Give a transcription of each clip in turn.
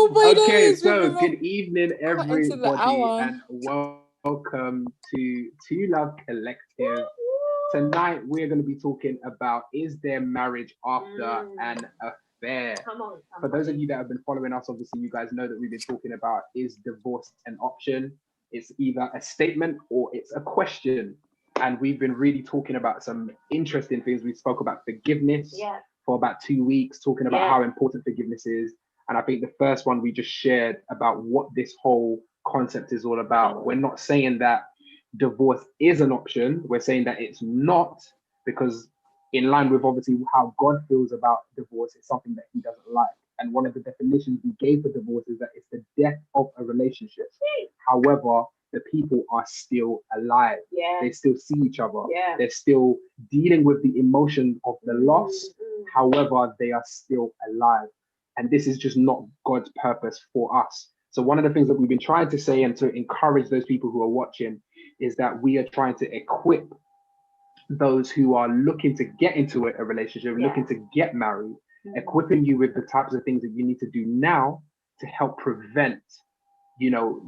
Oh my Okay, days, so good evening, got into the everybody, hour. and welcome to Two Love Collective. Tonight, we're going to be talking about, is there marriage after an affair? For those of you that have been following us, obviously, you guys know that we've been talking about, is divorce an option? It's either a statement or it's a question. And we've been really talking about some interesting things. We spoke about forgiveness for about 2 weeks, talking about how important forgiveness is. And I think the first one we just shared about what this whole concept is all about. We're not saying that divorce is an option. We're saying that it's not, because in line with obviously how God feels about divorce, it's something that he doesn't like. And one of the definitions we gave for divorce is that it's the death of a relationship. However, the people are still alive. They still see each other. They're still dealing with the emotion of the loss. However, they are still alive. And this is just not God's purpose for us. So one of the things that we've been trying to say and to encourage those people who are watching is that we are trying to equip those who are looking to get into a relationship, looking to get married, equipping you with the types of things that you need to do now to help prevent,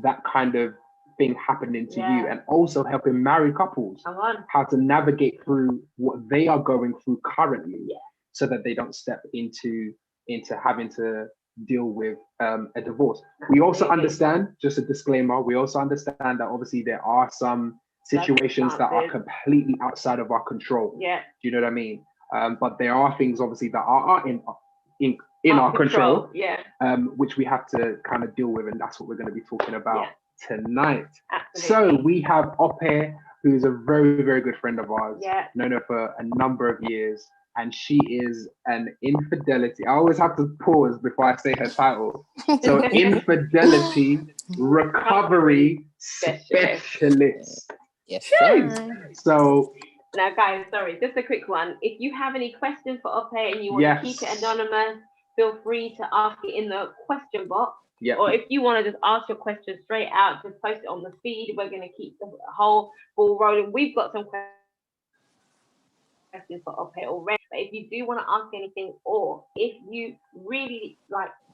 that kind of thing happening to you, and also helping married couples how to navigate through what they are going through currently, so that they don't step into having to deal with a divorce. We also understand, just a disclaimer, we also understand that obviously there are some situations that are completely outside of our control. Do you know what I mean? But there are things obviously that are in our control, which we have to kind of deal with, and that's what we're going to be talking about tonight. So we have Ope, who is a very, very good friend of ours, known her for a number of years, and she is an infidelity. I always have to pause before I say her title. So infidelity recovery specialist. Yes, sir. So now, guys, sorry, just a quick one. If you have any questions for Ope and you want to keep it anonymous, feel free to ask it in the question box. Or if you want to just ask your question straight out, just post it on the feed. We're going to keep the whole ball rolling. We've got some questions for Ope already. But if you do want to ask anything, or if you really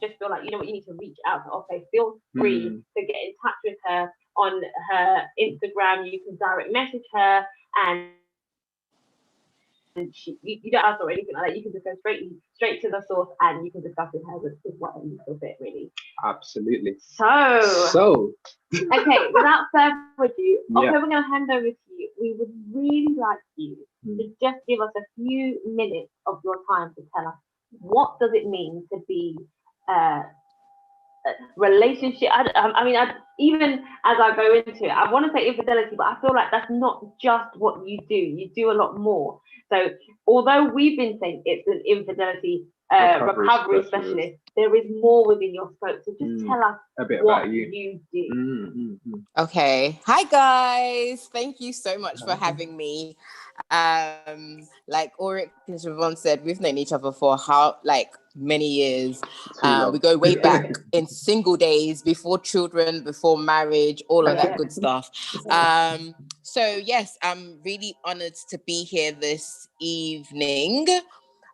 just feel like, you need to reach out to Ope, feel free to get in touch with her on her Instagram. You can direct message her, and you don't ask or anything like that. You can just go straight to the source, and you can discuss with her with whatever you feel fit, really. Absolutely. So okay, without further ado, we're going to hand over to you. We would really like you to just give us a few minutes of your time to tell us, what does it mean to be relationship. Even as I go into it, I want to say infidelity, but I feel like that's not just what you do. You do a lot more. So although we've been saying it's an infidelity recovery specialist, there is more within your scope. So just tell us a bit what about you do. Okay. Hi, guys. Thank you so much for having me. Like Ulrich and Siobhan said, we've known each other for many years. We go way back in single days, before children, before marriage, all of that good stuff. So yes, I'm really honored to be here this evening.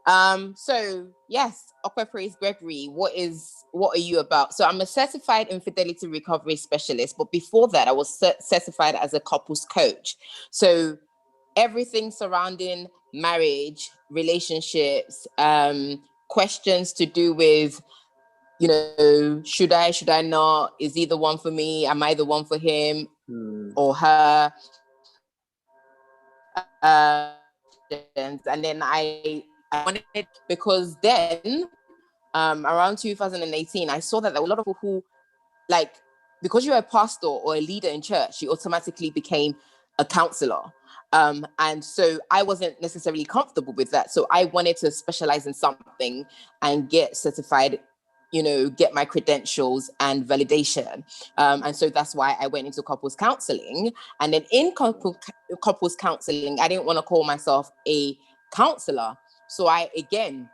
So yes, Opepraise Gregory, what are you about? So I'm a certified infidelity recovery specialist, but before that, I was certified as a couples coach. So everything surrounding marriage, relationships, questions to do with, should I not? Is he the one for me? Am I the one for him or her? And then I wanted, because then around 2018, I saw that there were a lot of people who, because you're a pastor or a leader in church, you automatically became a counselor. And so I wasn't necessarily comfortable with that. So I wanted to specialize in something and get certified, get my credentials and validation. And so that's why I went into couples counseling. And then in couples counseling, I didn't want to call myself a counselor. So I, again,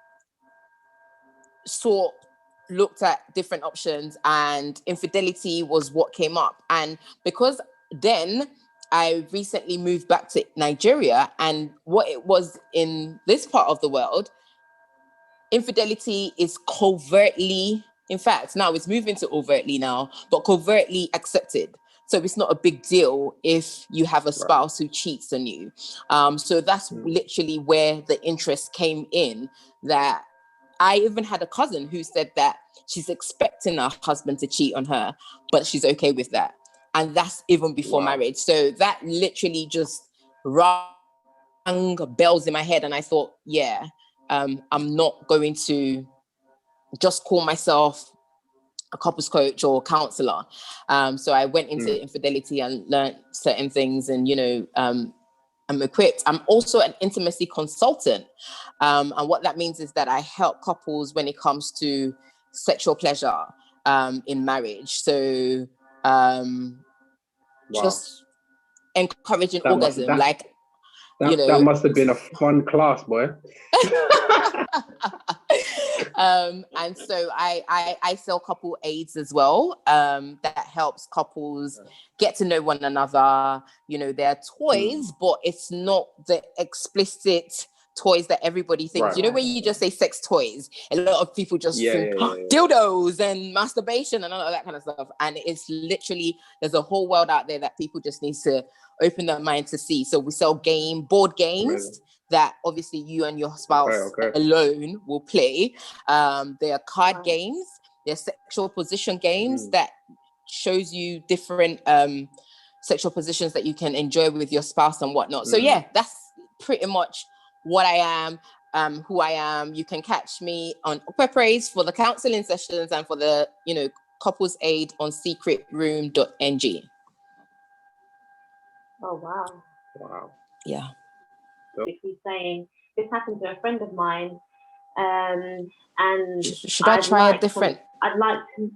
looked at different options, and infidelity was what came up. And because then I recently moved back to Nigeria, and what it was in this part of the world, infidelity is covertly In fact, now it's moving to overtly now, but covertly accepted. So it's not a big deal if you have a spouse who cheats on you. So that's literally where the interest came in. That I even had a cousin who said that she's expecting her husband to cheat on her, but she's okay with that. And that's even before marriage. So that literally just rang bells in my head. And I thought, I'm not going to just call myself a couples coach or counselor. So I went into infidelity and learned certain things, and, I'm equipped. I'm also an intimacy consultant. And what that means is that I help couples when it comes to sexual pleasure in marriage. So just encouraging orgasm, that must have been a fun class, boy. And so I sell couple aids as well, that helps couples get to know one another. They're toys, but it's not the explicit toys that everybody thinks. When you just say sex toys, a lot of people just think dildos and masturbation and all of that kind of stuff. And it's literally, there's a whole world out there that people just need to open their mind to see. So we sell board games that obviously you and your spouse alone will play. There are card games, there are sexual position games that shows you different sexual positions that you can enjoy with your spouse and whatnot. So that's pretty much what I am, who I am. You can catch me on Opepraise for the counseling sessions and for the, couples aid on secretroom.ng. Oh, wow. Yeah. He's saying, this happened to a friend of mine, and should I try a different? I'd like to,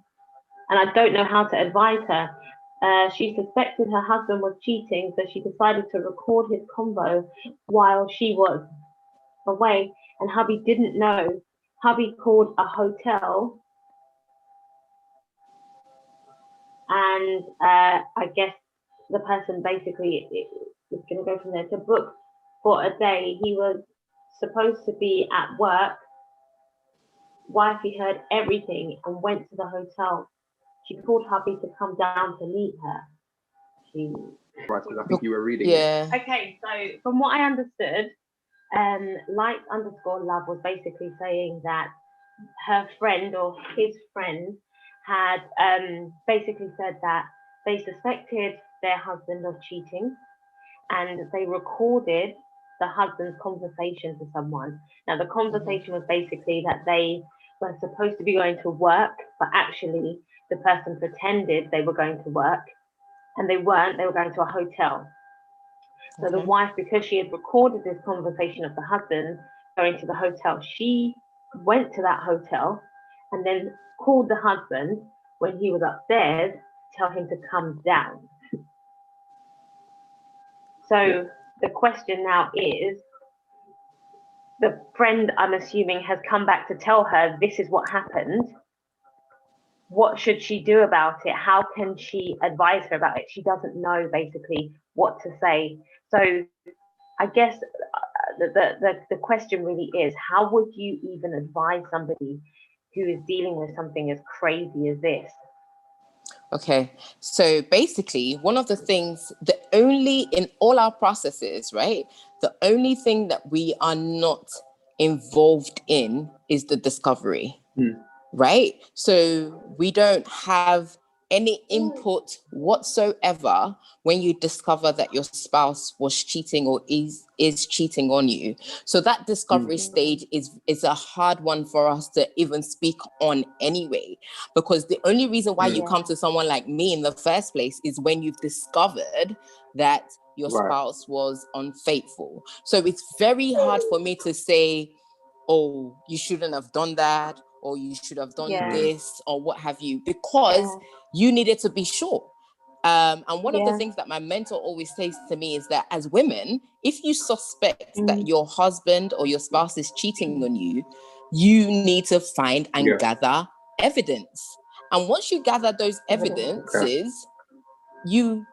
and I don't know how to advise her. She suspected her husband was cheating, so she decided to record his convo while she was away, and hubby didn't know. Hubby called a hotel, and I guess the person basically is going to go from there to book for a day. He was supposed to be at work. Wifey heard everything and went to the hotel. She called hubby to come down to meet her. Right, because I think you were reading it. Okay, so from what I understood, light_love was basically saying that her friend or his friend had basically said that they suspected their husband of cheating, and they recorded the husband's conversation to someone. Now, the conversation was basically that they were supposed to be going to work, but actually the person pretended they were going to work, and they weren't. They were going to a hotel. So the wife, because she had recorded this conversation of the husband going to the hotel, she went to that hotel and then called the husband when he was upstairs, tell him to come down. So the question now is, the friend, I'm assuming, has come back to tell her this is what happened. What should she do about it? How can she advise her about it? She doesn't know basically what to say. So I guess the question really is, how would you even advise somebody who is dealing with something as crazy as this? Okay, so basically, one of the things, in all our processes, right, the only thing that we are not involved in is the discovery, right? So we don't have any input whatsoever when you discover that your spouse was cheating or is cheating on you. So that discovery stage is a hard one for us to even speak on anyway, because the only reason why you come to someone like me in the first place is when you've discovered that your spouse was unfaithful. So it's very hard for me to say, oh, you shouldn't have done that, or you should have done this, or what have you, because you needed to be sure. And one of the things that my mentor always says to me is that as women, if you suspect that your husband or your spouse is cheating on you, you need to find and gather evidence. And once you gather those evidences, you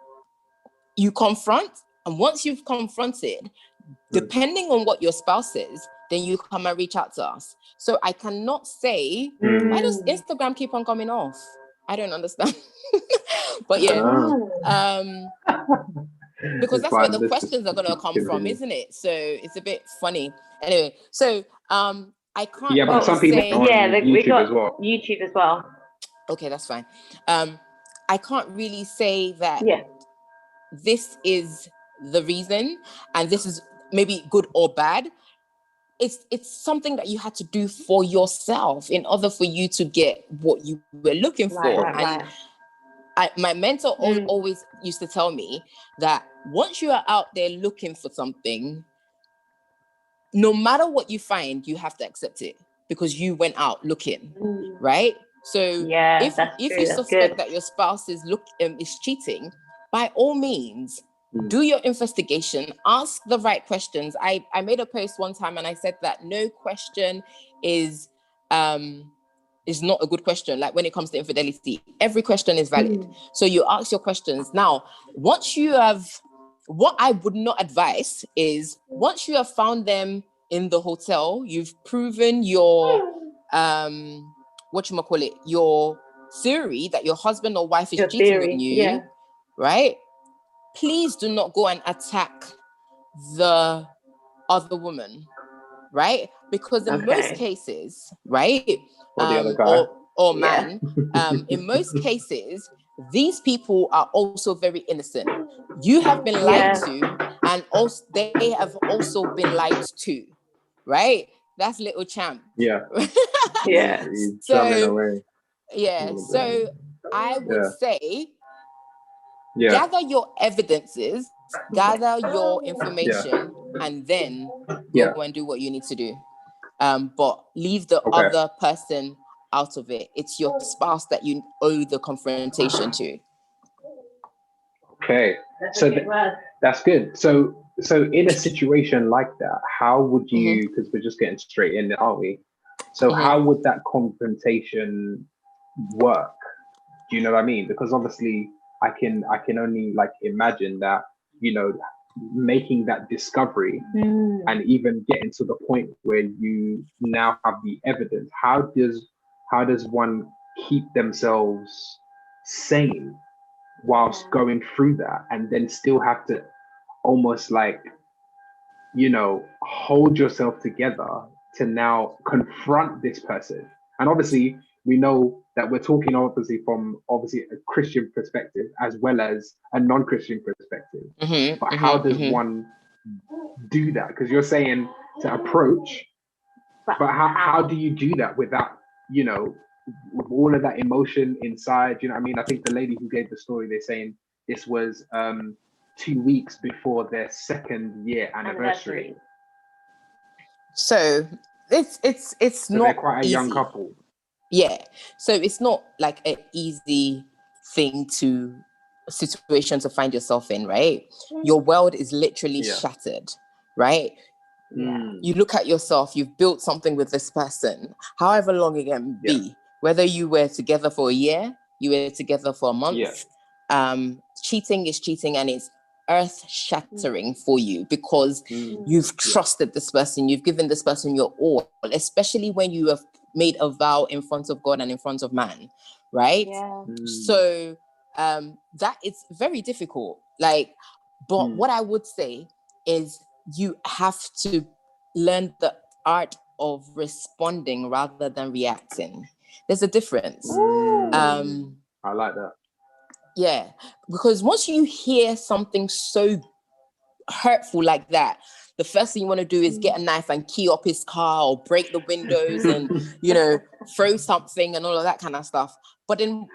confront. And once you've confronted, depending on what your spouse says, then you come and reach out to us. So I cannot say, why does Instagram keep on coming off? I don't understand. But yeah, because that's where the questions are going to come from, isn't it? So it's a bit funny. Anyway, so I can't. Yeah, but some people say, on we got as well. YouTube as well. Okay, that's fine. I can't really say that this is the reason, and this is maybe good or bad. It's something that you had to do for yourself in order for you to get what you were looking for. Right. My mentor always used to tell me that once you are out there looking for something, no matter what you find, you have to accept it because you went out looking, right? So if you suspect that your spouse is cheating, by all means, do your investigation, ask the right questions. I made a post one time and I said that no question is not a good question. Like when it comes to infidelity, every question is valid. So you ask your questions. Now, once you have, what I would not advise is once you have found them in the hotel, you've proven your, your theory that your husband or wife is cheating on you, right? Please do not go and attack the other woman, right? Because in most cases, right, or the other guy, or man, in most cases, these people are also very innocent. You have been lied to, and also they have also been lied to, right? That's little champ. Yeah. So I would say, gather your evidences, gather your information, and then go and do what you need to do. But leave the other person out of it. It's your spouse that you owe the confrontation to. Okay, so that's good. So in a situation like that, how would you? Because we're just getting straight in, aren't we? So how would that confrontation work? Do you know what I mean? Because obviously, I can only like imagine that, you know, making that discovery and even getting to the point where you now have the evidence. How does one keep themselves sane whilst going through that, and then still have to almost like, you know, hold yourself together to now confront this person? And obviously we know that we're talking obviously from a Christian perspective as well as a non-Christian perspective. But how does one do that? Because you're saying to approach, but how do you do that without, you know, with all of that emotion inside? You know what I mean? I think the lady who gave the story, they're saying this was 2 weeks before their 2nd year anniversary. So it's not, they're quite a easy. Young couple. Yeah. So it's not like an easy situation to find yourself in, right? Your world is literally shattered, right? You look at yourself, you've built something with this person, however long it can be, whether you were together for a year, you were together for a month. Cheating is cheating, and it's earth shattering for you because you've trusted this person, you've given this person your all, especially when you have made a vow in front of God and in front of man, right? So that is very difficult. But what I would say is you have to learn the art of responding rather than reacting. There's a difference. I like that. Yeah, because once you hear something so hurtful like that, the first thing you want to do is get a knife and key up his car or break the windows and, you know, throw something and all of that kind of stuff. But then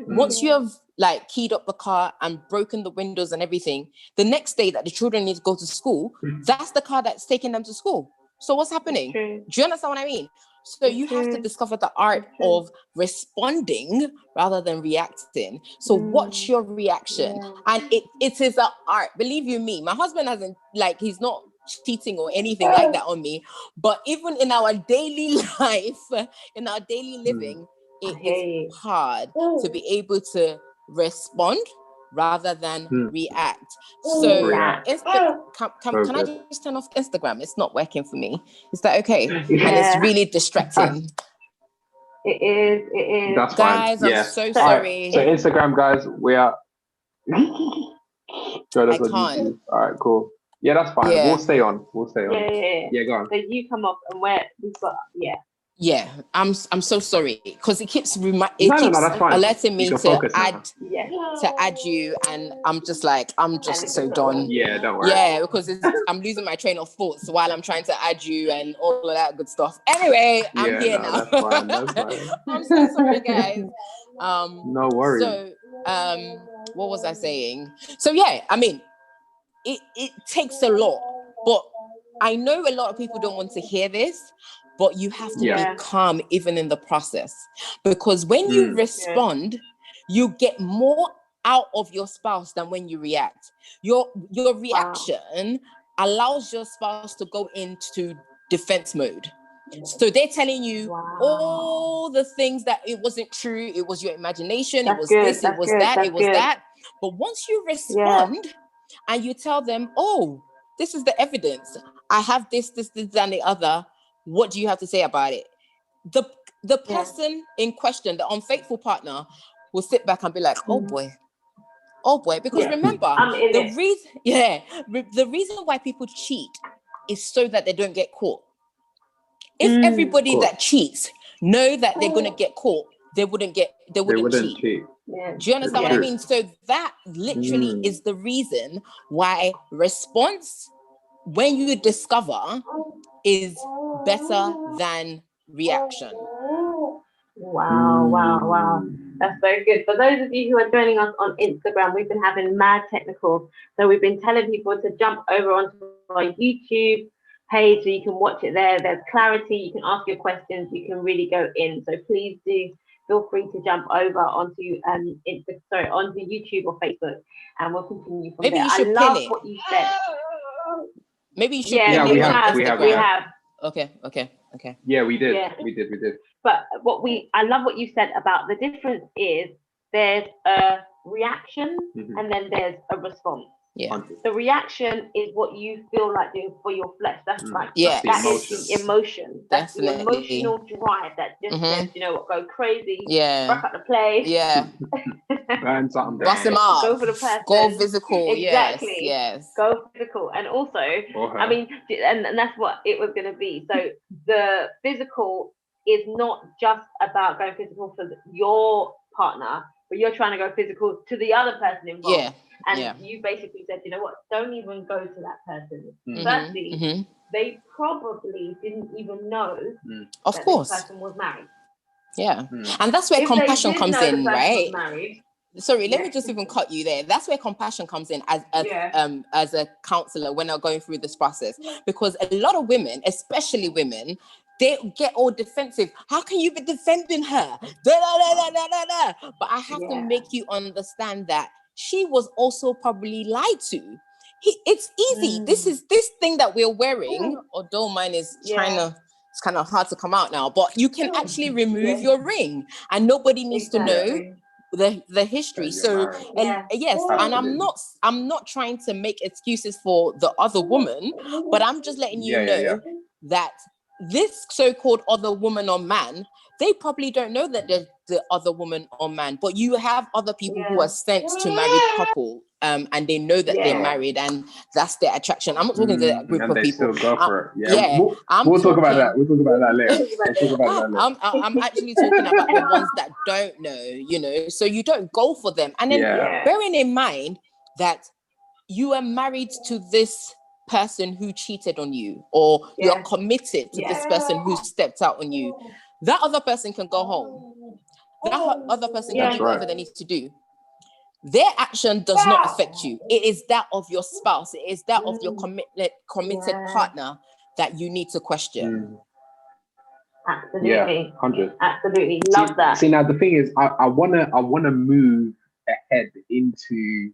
once you have like keyed up the car and broken the windows and everything, the next day that the children need to go to school, that's the car that's taking them to school. So what's happening? Do you understand what I mean? So you have to discover the art of responding rather than reacting. So what's your reaction? And it is an art. Believe you me, my husband hasn't, like, he's not cheating or anything like that on me. But even in our daily life, in our daily living, it is hard to be able to respond rather than react. So can I just turn off Instagram? It's not working for me. Is that okay? And it's really distracting. It is. That's guys, fine. I'm so sorry. So Instagram, guys, we are. I can't. All right, cool. Yeah, that's fine. Yeah. We'll stay on. Yeah, go on. So you come off and we've got Yeah, I'm so sorry because it keeps No, that's fine. alerting me to to add you, and I'm just so done. Yeah, don't worry. Yeah, because I'm losing my train of thoughts while I'm trying to add you and all of that good stuff. Anyway, I'm here now. That's fine. I'm so sorry, guys. No worries. So, what was I saying? So yeah, I mean, it takes a lot, but I know a lot of people don't want to hear this, but you have to be calm even in the process, because when you respond, you get more out of your spouse than when you react. Your reaction allows your spouse to go into defense mode. So they're telling you all the things that it wasn't true, it was your imagination, it was this, it was that, it was that. But once you respond and you tell them, oh, this is the evidence, I have this, and the other, what do you have to say about it? The person in question, the unfaithful partner, will sit back and be like, oh boy, because remember, the reason why people cheat is so that they don't get caught. If everybody that cheats know that they're going to get caught, they wouldn't cheat. Yeah. Do you understand what I mean? So that literally is the reason why response, when you discover, is better than reaction. Wow. That's very good. For those of you who are joining us on Instagram, we've been having mad technicals. So we've been telling people to jump over onto our YouTube page so you can watch it there. There's clarity. You can ask your questions. You can really go in. So please do feel free to jump over onto onto YouTube or Facebook, and we'll continue from there. I love what you said. Maybe you should. We have. Okay. Yeah, we did. Yeah. We did. But I love what you said about the difference is there's a reaction and then there's a response. Yeah. The reaction is what you feel like doing for your flesh. That's like that is the emotion. That's the emotional drive that just says, you know what, go crazy. Rock up the place. Yeah. Burn something. Bust him up. Go for the person. Go physical. Exactly. Yes. Go physical. And also, I mean, and that's what it was going to be. So the physical is not just about going physical for your partner, but you're trying to go physical to the other person involved. Yeah. And you basically said, you know what, don't even go to that person. Firstly, they probably didn't even know of course this person was married. Yeah. And that's where compassion comes in, right? Sorry, let me just even cut you there. That's where compassion comes in as a counselor when I'm going through this process. Because a lot of women, especially women, they get all defensive. How can you be defending her? But I have to make you understand that she was also probably lied to. It's easy. This thing that we're wearing, although mine is it's kind of hard to come out now, but you can actually remove your ring and nobody needs to know the history. So yes, and I'm not trying to make excuses for the other woman, but I'm just letting you know that this so-called other woman or man, they probably don't know that there's the other woman or man, but you have other people who are sent to married couple, and they know that they're married, and that's their attraction. I'm not talking to that group and of they people. Still go for it. We'll talk about that. We'll talk about that later. I'm actually talking about the ones that don't know, so you don't go for them. And then bearing in mind that you are married to this person who cheated on you, or you're committed to this person who stepped out on you, that other person can go home. That other person can do whatever they need to do. Their action does not affect you. It is that of your spouse. It is that of your committed partner that you need to question. Absolutely. Yeah, 100. Absolutely. Love that. See, now the thing is, I wanna move ahead into,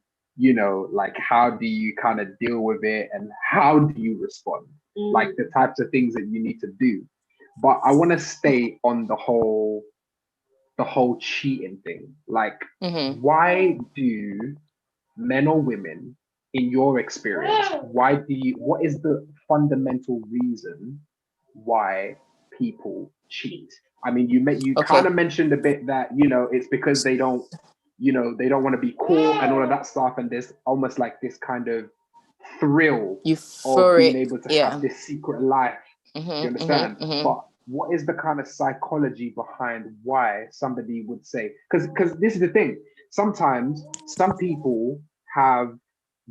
like, how do you kind of deal with it and how do you respond? Like the types of things that you need to do. But I want to stay on the whole cheating thing. Like, why do men or women, in your experience, what is the fundamental reason why people cheat? I mean, you kind Okay. of mentioned a bit that, it's because they don't, they don't want to be caught and all of that stuff. And there's almost like this kind of thrill of being Euphoric. able to have Yeah. this secret life. You understand? Mm-hmm. But what is the kind of psychology behind why somebody would say, because this is the thing, sometimes some people have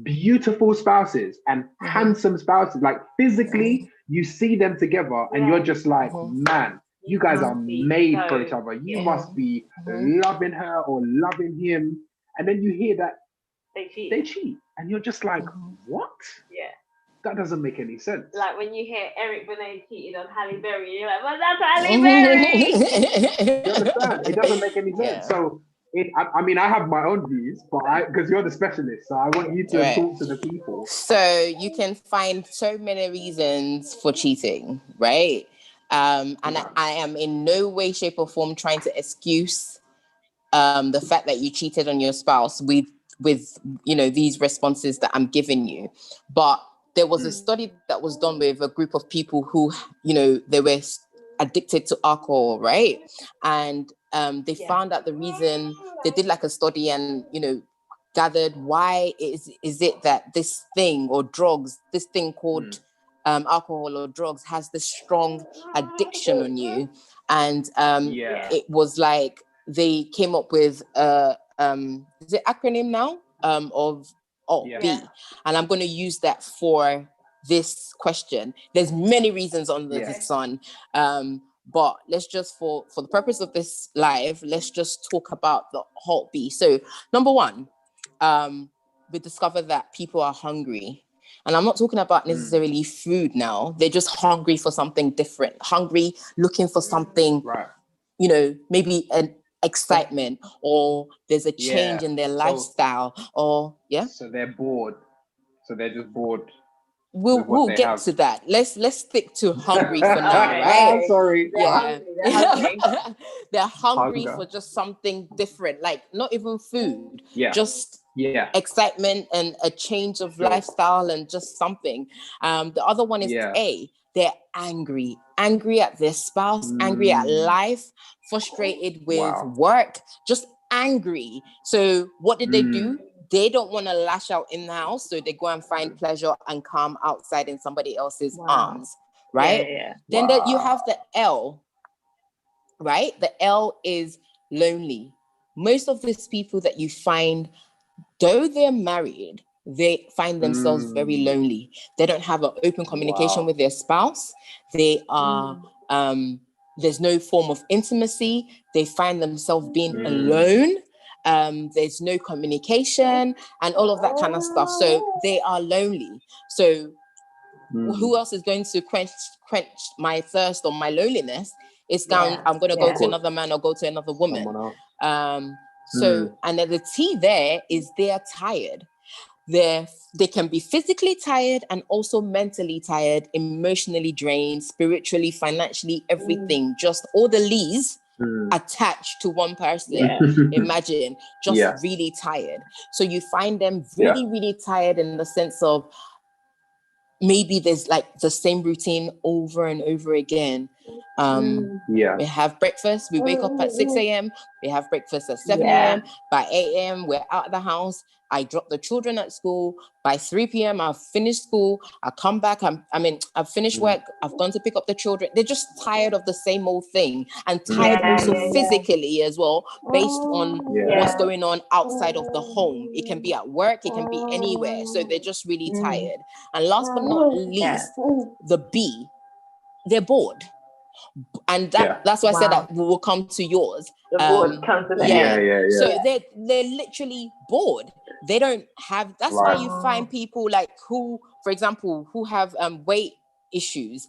beautiful spouses and handsome spouses, like physically you see them together and you're just like, man, you guys are made for each other, you must be loving her or loving him, and then you hear that they cheat and you're just like, what? Yeah. That doesn't make any sense. Like when you hear Eric Benet cheated on Halle Berry, you're like, well, that's Halle Berry. You understand? It doesn't make any sense. Yeah. So, I mean, I have my own views, but because you're the specialist, so I want you to talk to the people. So you can find so many reasons for cheating, right? And I am in no way, shape, or form trying to excuse the fact that you cheated on your spouse with these responses that I'm giving you. But there was a study that was done with a group of people who, they were addicted to alcohol, right? And they found out the reason. They did like a study and, gathered why is it that this thing or drugs, this thing called alcohol or drugs has this strong addiction on you. And it was like, they came up with is it acronym now of B, and I'm going to use that for this question. There's many reasons under the sun, but let's just for the purpose of this live, let's just talk about the HALT B. So number one, we discovered that people are hungry. And I'm not talking about necessarily food now. They're just hungry for something different, hungry, looking for something, maybe an excitement, or there's a change in their lifestyle, So they're bored. So they're just bored. We'll get to that. Let's stick to hungry for now, right? Sorry. They're hungry for just something different, like not even food, just excitement and a change of lifestyle and just something. The other one is A. They're angry at their spouse, angry at life, frustrated with work, just angry. So what did they do? They don't want to lash out in the house, so they go and find pleasure and calm outside in somebody else's arms, right? Then you have the L, right? The L is lonely. Most of these people that you find, though they're married, they find themselves very lonely. They don't have an open communication with their spouse. They are, there's no form of intimacy. They find themselves being alone. There's no communication and all of that kind of stuff. So they are lonely. So who else is going to quench my thirst or my loneliness? It's down, I'm going to go to another man or go to another woman. So, and then the T there is they're tired. They can be physically tired and also mentally tired, emotionally drained, spiritually, financially, everything, just all the leaves attached to one person. Imagine, just really tired. So you find them really, really tired in the sense of maybe there's like the same routine over and over again. We have breakfast, we wake up at 6 a.m. We have breakfast at 7 a.m. By 8 a.m. we're out of the house. I drop the children at school. By 3 p.m. I've finished school. I come back. I've finished work. I've gone to pick up the children. They're just tired of the same old thing, and tired also physically as well, based on what's going on outside of the home. It can be at work. It can be anywhere. So they're just really tired. And last but not least, the B, they're bored. And that's why I said that we will come to yours. The bored comes to So they're literally bored. They don't have. That's why you find people like who, for example, who have weight issues.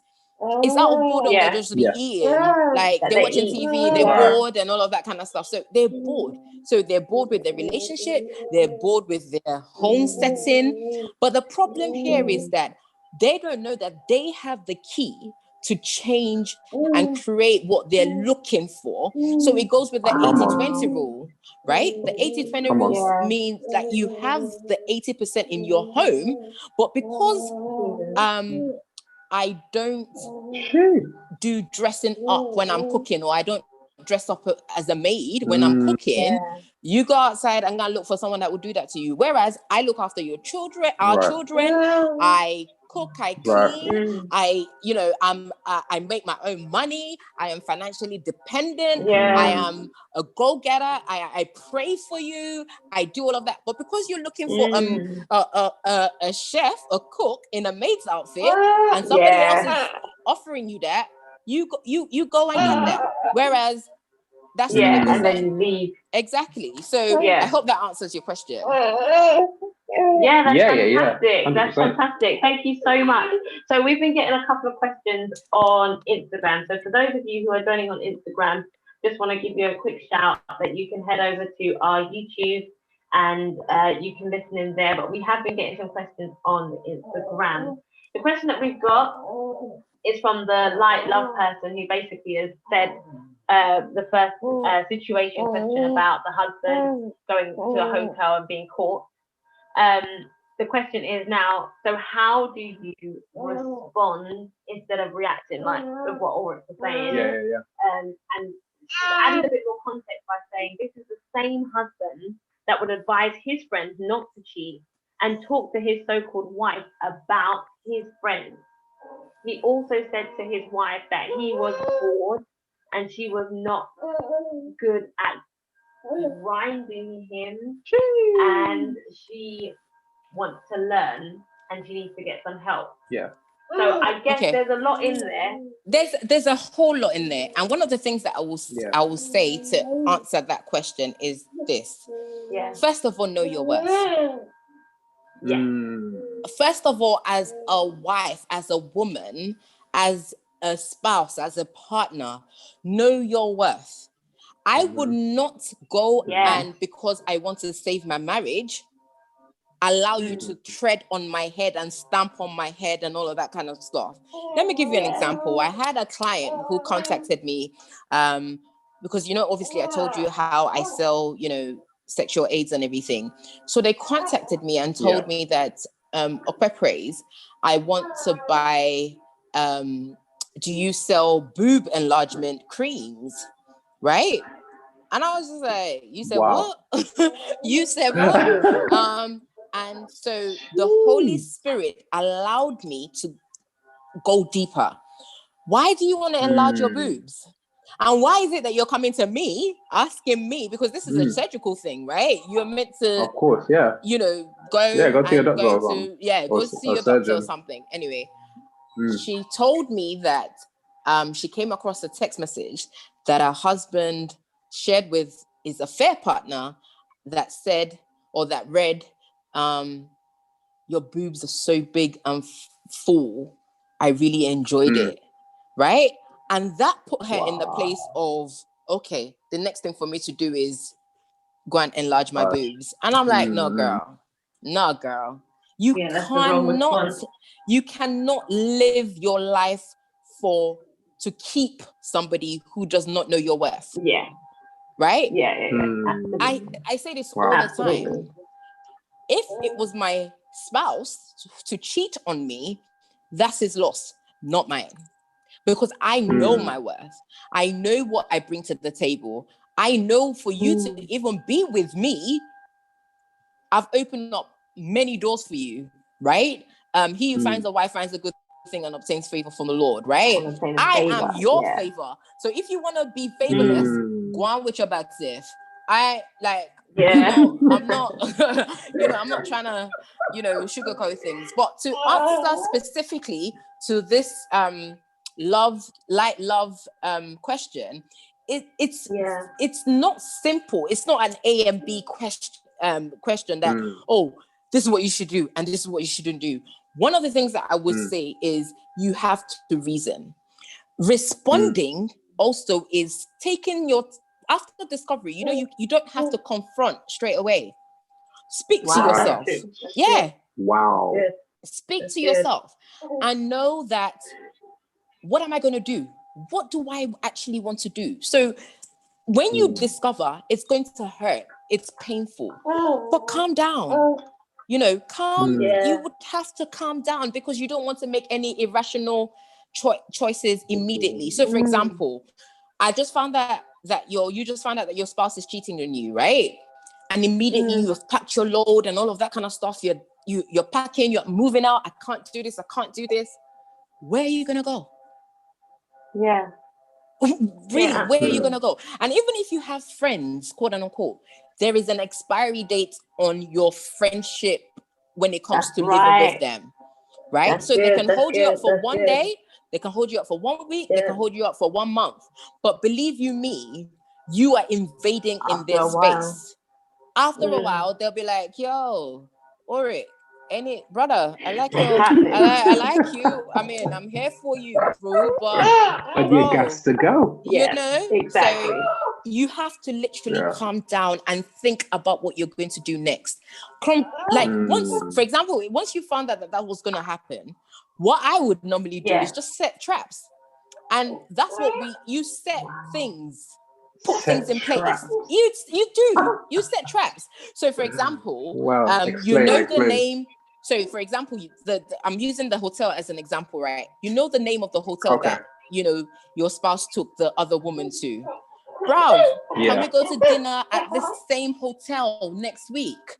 It's out of boredom. They're just eating. Like they're watching TV. They're bored and all of that kind of stuff. So they're bored. So they're bored with their relationship. They're bored with their home setting. But the problem here is that they don't know that they have the key to change and create what they're looking for. So it goes with the 80-20 rule, right? The 80-20 Come on. rules means that you have the 80% in your home, but because I don't do dressing up when I'm cooking, or I don't dress up as a maid when I'm cooking, you go outside and go look for someone that will do that to you. Whereas I look after your children, our children, I cook, I clean, I make my own money, I am financially dependent, I am a go-getter, I pray for you, I do all of that. But because you're looking for a chef, a cook in a maid's outfit, and somebody else is offering you that, you go and get that. Whereas that's not what we're and then saying. leave. Exactly. So I hope that answers your question. Yeah, that's fantastic. 100%. That's fantastic. Thank you so much. So we've been getting a couple of questions on Instagram. So for those of you who are joining on Instagram, just want to give you a quick shout that you can head over to our YouTube and you can listen in there. But we have been getting some questions on Instagram. The question that we've got is from the light love person who basically has said the first situation question about the husband going to a hotel and being caught. The question is now, so how do you respond instead of reacting, like with what Ulrich was saying? And adding a bit more context by saying this is the same husband that would advise his friends not to cheat and talk to his so-called wife about his friends. He also said to his wife that he was bored and she was not good at grinding him, and she wants to learn and she needs to get some help. So I guess there's a lot in there. There's a whole lot in there, and one of the things that I will say to answer that question is this. First of all, know your worth. First of all, as a wife, as a woman, as a spouse, as a partner, know your worth. I would not go and, because I want to save my marriage, allow you to tread on my head and stamp on my head and all of that kind of stuff. Let me give you an example. I had a client who contacted me because, obviously I told you how I sell, sexual aids and everything. So they contacted me and told me that Opepraise, I want to buy, do you sell boob enlargement creams? Right? And I was just like, you said what? You said what? And so the Holy Spirit allowed me to go deeper. Why do you want to enlarge your boobs? And why is it that you're coming to me, asking me, because this is a surgical thing, right? You're meant to, of course, go see your doctor, go see your doctor or something. Anyway, she told me that she came across a text message that her husband shared with his affair partner that said, or that read, your boobs are so big and full. I really enjoyed it, right? And that put her in the place of, okay, the next thing for me to do is go and enlarge my boobs. And I'm like, no, girl. You cannot live your life to keep somebody who does not know your worth. Right? I say this all the time. If it was my spouse to cheat on me, that's his loss, not mine. Because I know my worth. I know what I bring to the table. I know for you to even be with me, I've opened up many doors for you, right? He who finds a wife finds a good thing and obtains favor from the Lord, right? I am your favor. So if you want to be favorless, go on with your bad self. I'm not, I'm not trying to, sugarcoat things. But to answer specifically to this light love question, it's not simple. It's not an A and B question that, this is what you should do and this is what you shouldn't do. One of the things that I would say is you have to reason. Responding also is taking after discovery, you don't have to confront straight away. Speak to yourself. Speak to yourself and know that, what am I going to do? What do I actually want to do? So when you discover, it's going to hurt. It's painful. But calm down. You know, you would have to calm down because you don't want to make any irrational choices immediately. So, for example, I just found that you just found out that your spouse is cheating on you, right? And immediately you've packed your load and all of that kind of stuff. You're packing, you're moving out. I can't do this. Where are you gonna go? Yeah. Really, where are you gonna go? And even if you have friends, quote unquote, there is an expiry date on your friendship when it comes to living with them, right? So they can hold you up for one day, they can hold you up for 1 week, they can hold you up for 1 month. But believe you me, you are invading in their space. After a while, they'll be like, "Yo, Ori, brother, I like you. I like you. I mean, I'm here for you, bro. But you got to go. You know, exactly. So you have to literally calm down and think about what you're going to do next. Once, for example, once you found out that was going to happen, what I would normally do is just set traps, and that's what you set things. Put things in place. You set traps. So, for example, you know the name. So, for example, I'm using the hotel as an example, right? You know the name of the hotel that your spouse took the other woman to. Bro, can we go to dinner at this same hotel next week?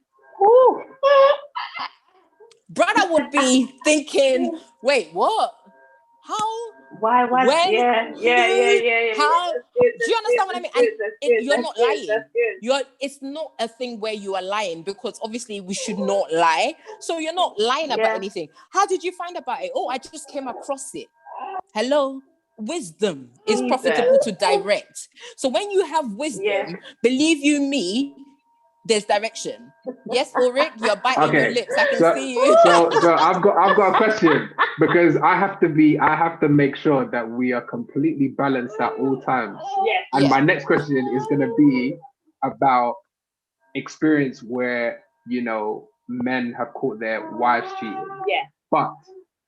Brother would be thinking, wait, what? How? Why? When? Yeah. How? Do you understand what I mean? And you're not lying. It's not a thing where you are lying, because obviously we should not lie. So you're not lying about anything. How did you find about it? Oh, I just came across it. Hello? Wisdom is profitable to direct. So when you have wisdom, believe you me, there's direction. Yes, Ulrich, you're biting your lips. I can see you. So I've got a question, because I have to make sure that we are completely balanced at all times. Yes. And my next question is going to be about experience where, men have caught their wives cheating. Yeah. But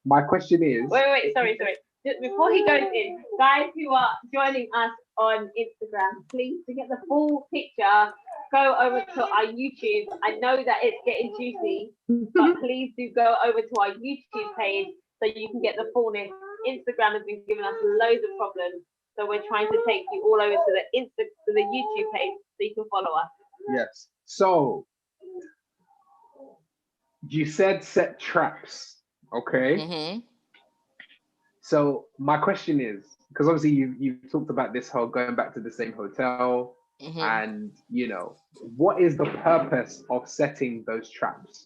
my question is... Wait, sorry. Just before he goes in, guys who are joining us on Instagram, please, to get the full picture, go over to our YouTube. I know that it's getting juicy, but please do go over to our YouTube page so you can get the fullness. Instagram has been giving us loads of problems, so we're trying to take you all over to the YouTube page so you can follow us. Yes. So you said set traps, okay? Mm-hmm. So my question is, because obviously you've talked about this whole going back to the same hotel, and what is the purpose of setting those traps?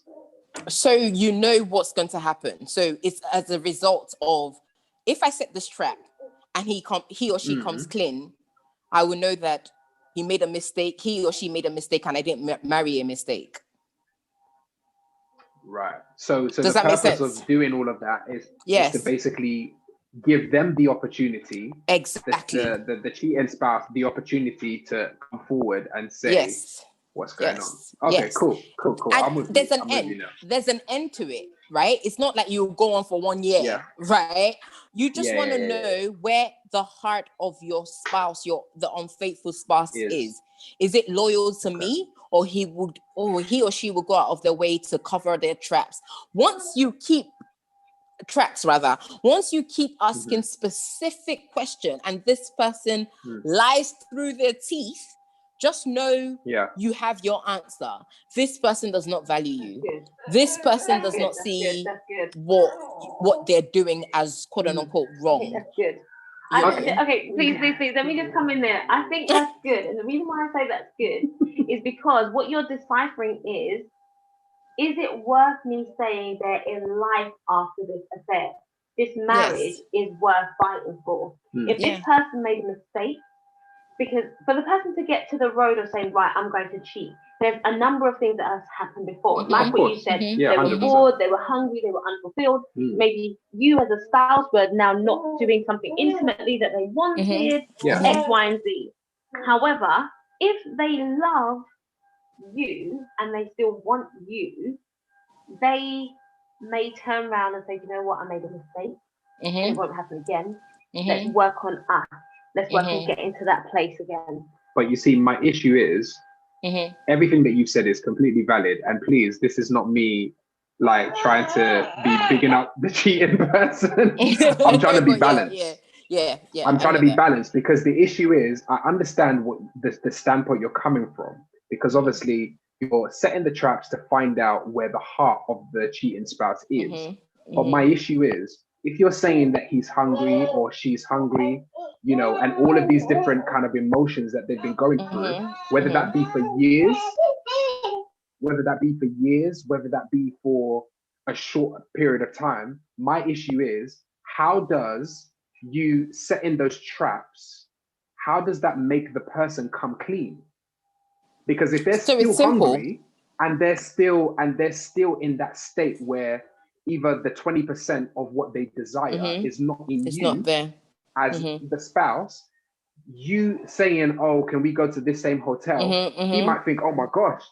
So you know what's going to happen. So it's as a result of, if I set this trap and he or she comes clean, I will know that he made a mistake, he or she made a mistake, and I didn't marry a mistake. Right. So Does the that make purpose sense? of doing all of that is to basically give them the opportunity, exactly, the cheating spouse, the opportunity to come forward and say what's going on. Okay, cool. And there's an end. There's an end to it, right? It's not like you go on for 1 year, right? You just want to know where the heart of your spouse, the unfaithful spouse is. Is it loyal to me, or he or she will go out of their way to cover their traps? Once you keep asking specific question and this person lies through their teeth, just know you have your answer. This person does not value you. This person does not see what they're doing as quote unquote wrong. That's good. Okay, please, let me just come in there. I think that's good. And the reason why I say that's good is because what you're deciphering is it worth me staying there in life after this affair? This marriage is worth fighting for. If this person made a mistake, because for the person to get to the road of saying, right, I'm going to cheat, there's a number of things that has happened before. Like what you said, they were bored, they were hungry, they were unfulfilled. Maybe you as a spouse were now not doing something intimately that they wanted, X, Y, and Z. However, if they love you and they still want you, they may turn around and say, you know what, I made a mistake. It won't happen again. Let's work on us. Let's work on getting to that place again. But you see, my issue is everything that you've said is completely valid. And please, this is not me like trying to be bigging up the cheating person. I'm trying to be balanced. Yeah. I'm trying to be balanced because the issue is I understand what the standpoint you're coming from, because obviously you're setting the traps to find out where the heart of the cheating spouse is. But my issue is, if you're saying that he's hungry or she's hungry, you know, and all of these different kind of emotions that they've been going through, whether that be for years, whether that be for a short period of time, my issue is, how does you setting those traps, how does that make the person come clean? Because if they're still hungry and they're still in that state where either the 20% of what they desire is not in it's you not there as the spouse, you saying, oh, can we go to this same hotel? He might think, oh my gosh,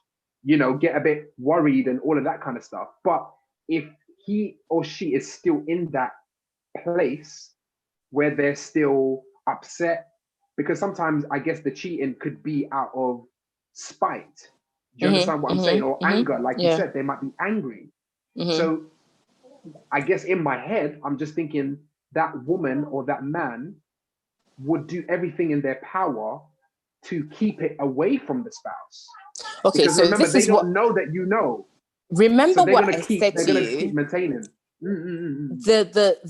you know, get a bit worried and all of that kind of stuff. But if he or she is still in that place where they're still upset, because sometimes I guess the cheating could be out of spite. Do you understand what I'm saying? Or anger, like you said, they might be angry. So I guess in my head, I'm just thinking that woman or that man would do everything in their power to keep it away from the spouse. Okay, because so remember, this they is don't know that you know. Remember so what I said to you. Keep maintaining. The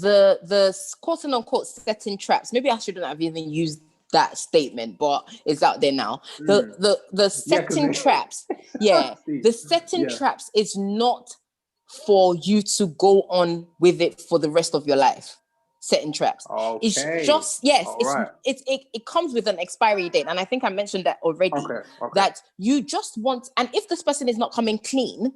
quote unquote setting traps. Maybe I shouldn't have even used that statement, but it's out there now. The setting traps. The setting traps is not for you to go on with it for the rest of your life. Setting traps. Okay. It's just it comes with an expiry date, and I think I mentioned that already. Okay. That you just want, and if this person is not coming clean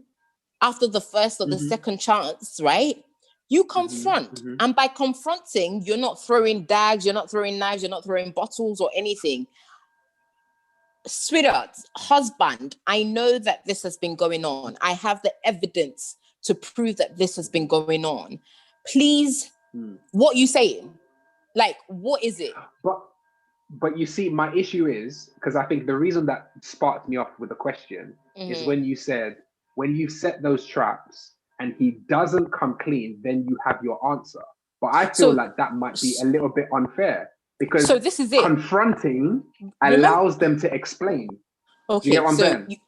after the first or the second chance, right? You confront, and by confronting, you're not throwing dags, you're not throwing knives, you're not throwing bottles or anything. Sweetheart, husband, I know that this has been going on. I have the evidence to prove that this has been going on. Please, what you saying? Like, what is it? But you see, my issue is, because I think the reason that sparked me off with the question is when you said, when you set those traps and he doesn't come clean, then you have your answer. But I feel like that might be a little bit unfair, because this is it. Confronting allows them to explain. Okay, you get what I'm saying?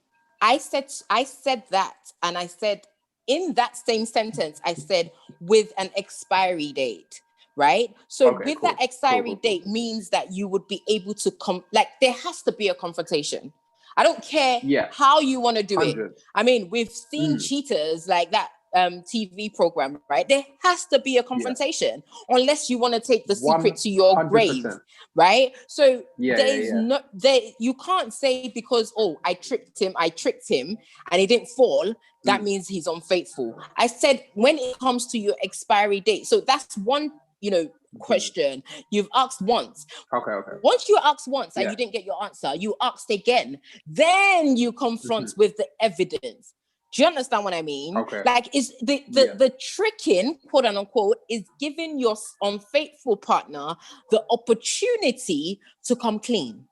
I said that, and I said in that same sentence, I said with an expiry date, right? So with that expiry date means that you would be able to like there has to be a confrontation. I don't care how you want to do 100. It. I mean, we've seen cheaters like that TV program, right? There has to be a confrontation unless you want to take the secret to your 100%. Grave, right? So you can't say because, oh, I tricked him, and he didn't fall, that means he's unfaithful. I said when it comes to your expiry date, so that's one, question. You've asked once. Okay. Once you asked once and you didn't get your answer, you asked again. Then you confront with the evidence. Do you understand what I mean? Okay. Like, is the tricking, quote unquote, is giving your unfaithful partner the opportunity to come clean.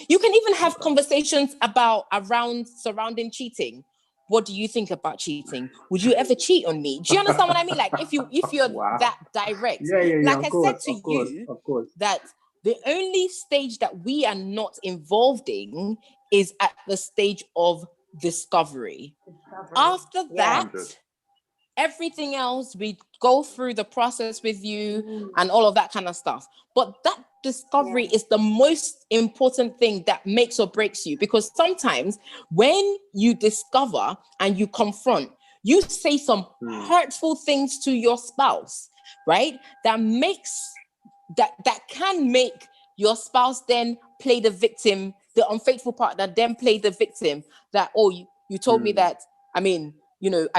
You can even have conversations around surrounding cheating. What do you think about cheating? Would you ever cheat on me? Do you understand what I mean? Like, if you're that direct, like I said to you, that the only stage that we are not involved in is at the stage of discovery. After that, everything else, we go through the process with you and all of that kind of stuff. But that discovery is the most important thing that makes or breaks you, because sometimes when you discover and you confront, you say some hurtful things to your spouse, right? That can make your spouse then play the victim, the unfaithful partner then play the victim, that, oh, you told me that, I mean,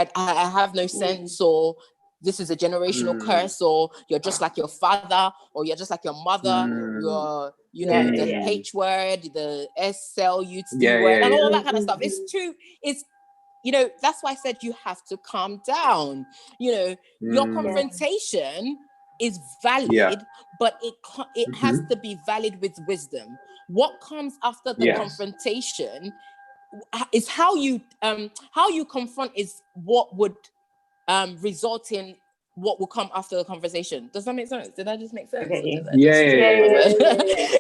I have no sense, or this is a generational curse, or you're just like your father, or you're just like your mother, you're, the H word, the SLUT word, and all that kind of stuff. It's true. It's, that's why I said you have to calm down. Your confrontation is valid, but it has to be valid with wisdom. What comes after the confrontation is how you confront is what would result in what will come after the conversation. Does that make sense? Did that just make sense? Yeah.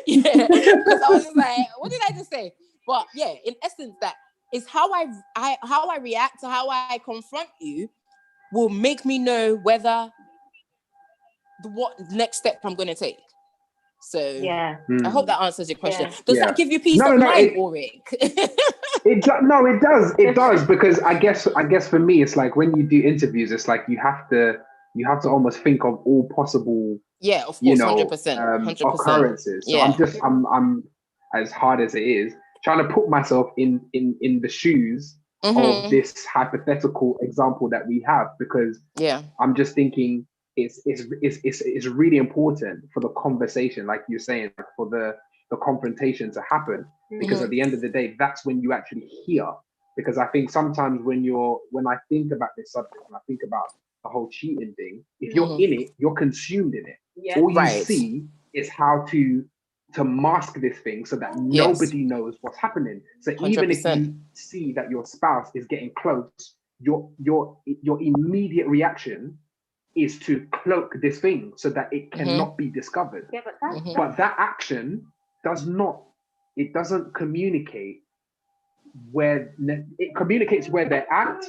Because I was just like, what did I just say? But yeah, in essence, that is how I react to how I confront you will make me know whether what next step I'm going to take. So I hope that answers your question. Does that give you peace of mind, Ulrich? It does, because I guess for me it's like when you do interviews, it's like you have to almost think of all possible, of course, 100%, occurrences. So I'm as hard as it is, trying to put myself in the shoes of this hypothetical example that we have, because I'm just thinking it's really important for the conversation, like you're saying, like for the confrontation to happen, because at the end of the day, that's when you actually hear. Because I think sometimes when I think about this subject, when I think about the whole cheating thing, if you're in it, you're consumed in it. All you see is how to mask this thing so that nobody knows what's happening. So 100%. Even if you see that your spouse is getting close, your immediate reaction is to cloak this thing so that it cannot be discovered. But that action doesn't communicate it communicates where they're at,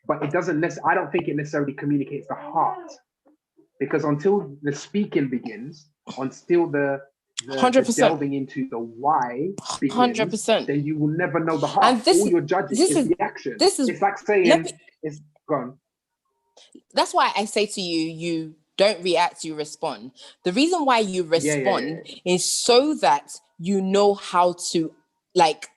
but it doesn't I don't think it necessarily communicates the heart, because until the speaking begins, until the 100%. delving into the why begins, 100%. Then you will never know the heart. And all you're judging is the action. It's like saying, it's gone. That's why I say to you, you don't react, you respond. The reason why you respond is so that you know how to, like,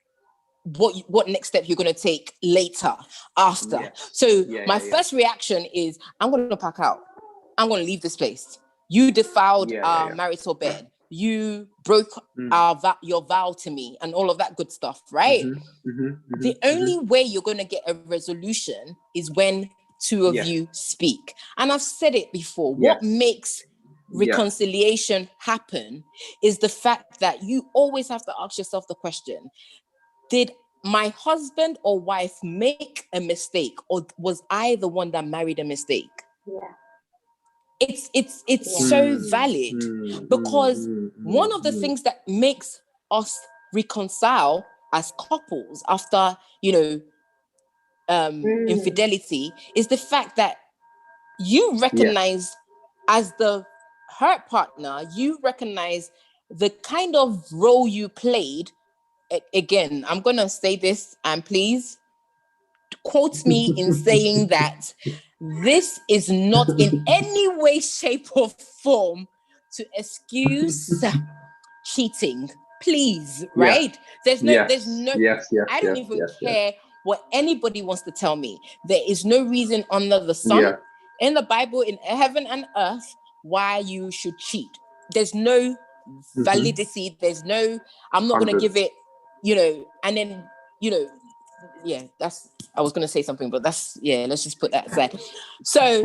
what next step you're going to take later, after. So my first reaction is, I'm going to pack out. I'm going to leave this place. You defiled our marital bed. You broke your vow to me and all of that good stuff, right? The only way you're going to get a resolution is when two of you speak. And I've said it before. What makes reconciliation happen is the fact that you always have to ask yourself the question, did my husband or wife make a mistake, or was I the one that married a mistake? It's so valid, because one of the things that makes us reconcile as couples after, infidelity is the fact that you recognize, as the hurt partner, you recognize the kind of role you played. Again, I'm going to say this, and please quote me in saying that this is not in any way, shape, or form to excuse cheating. Please, right? There's no, I don't even care what anybody wants to tell me. There is no reason under the sun, in the Bible, in heaven and earth, why you should cheat. There's no validity. There's no, I'm not going to give it, and then, I was going to say something, but let's just put that aside. So,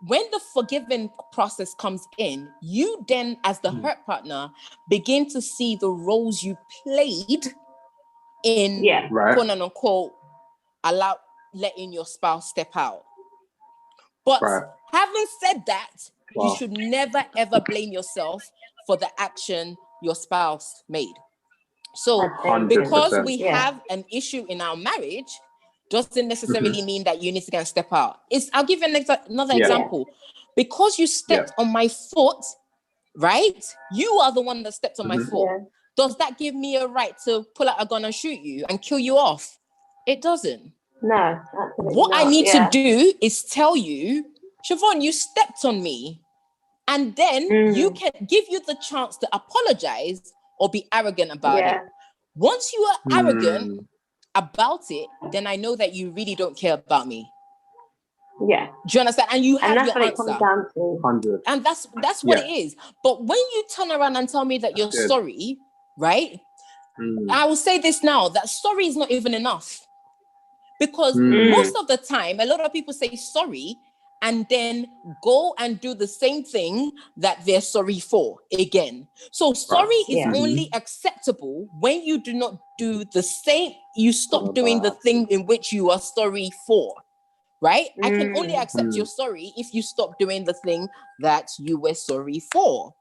when the forgiving process comes in, you then, as the hurt partner, begin to see the roles you played in, quote unquote, letting your spouse step out. But having said that, you should never, ever blame yourself for the action your spouse made. So 100%. Because we have an issue in our marriage doesn't necessarily mean that you need to go and step out. I'll give you another example. Because you stepped on my foot, right? You are the one that stepped on my foot. Does that give me a right to pull out a gun and shoot you and kill you off? It doesn't. No. What I need to do is tell you, Siobhan, you stepped on me. And then you can give you the chance to apologize or be arrogant about it. Once you are arrogant about it, then I know that you really don't care about me. Yeah. Do you understand? And you have that's your what answer. It comes down to. 100. And that's what it is. But when you turn around and tell me that you're sorry, right? I will say this now, that sorry is not even enough. Because most of the time, a lot of people say sorry, and then go and do the same thing that they're sorry for again. So sorry is only acceptable when you do not do the same, you stop doing the thing in which you are sorry for, right? I can only accept you're sorry if you stop doing the thing that you were sorry for.